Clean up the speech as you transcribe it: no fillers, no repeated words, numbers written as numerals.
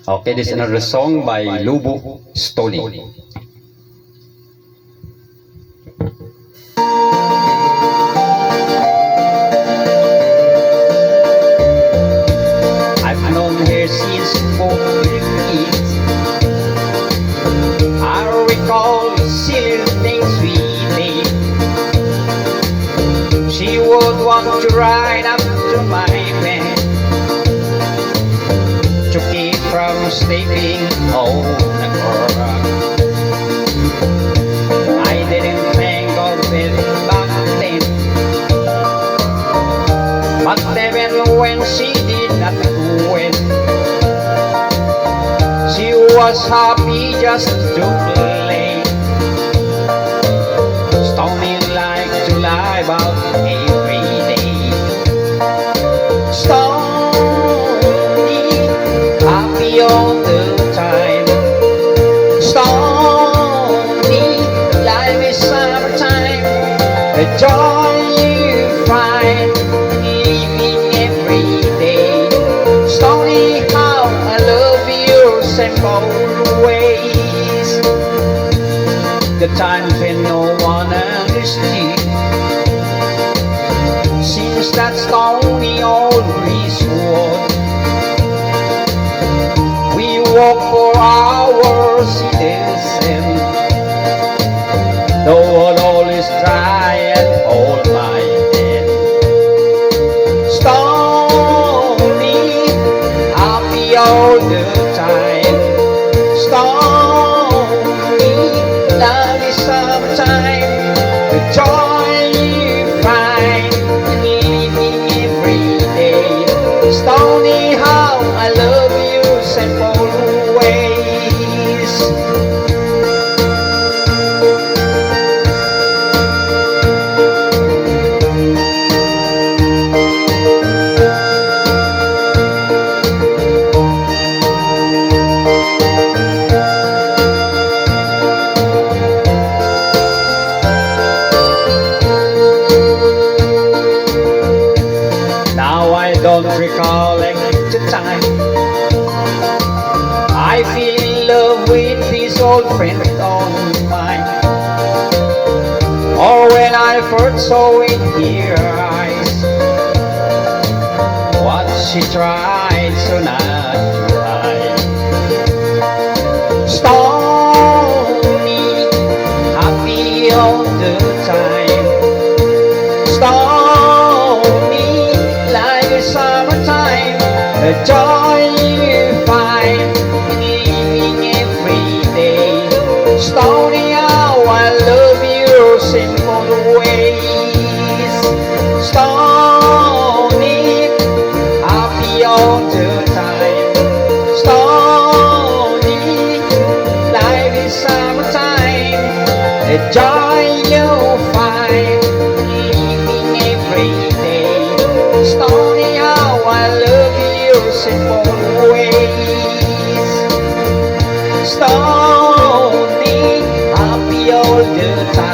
Okay, this is another song by Lubo Stoli. I've known her since both we were kids. I recall the silly things we did. She would want to ride up to my bed to keep from sleeping on the ground. I didn't think of it back then, but even when she did not do it, she was happy just to play. Stony like to lie about every day. Stony, happy all the time. Stony, life is summertime. The joy you find living every day. Stony, how I love your simple ways. The times when no one understood, seems that Stony always would. We walk for hours in the sun, though I'll always try and hold my head. Stony, happy all the time. Stony, love is summertime. The joy you find in living every day. Stony, how I love you simple ways. Now I don't recollect the time I feel in love with this old friend of mine, or when I first saw in her eyes what she tried so not to hide. Stony, happy all the time. Stony, like a summertime. The joy you find in living every day. Stony, how I love your simple ways. Stony, happy all the time. Stony, life is summertime. The joy you find living every day. Stony, how I love your simple ways. Stony, happy all the time.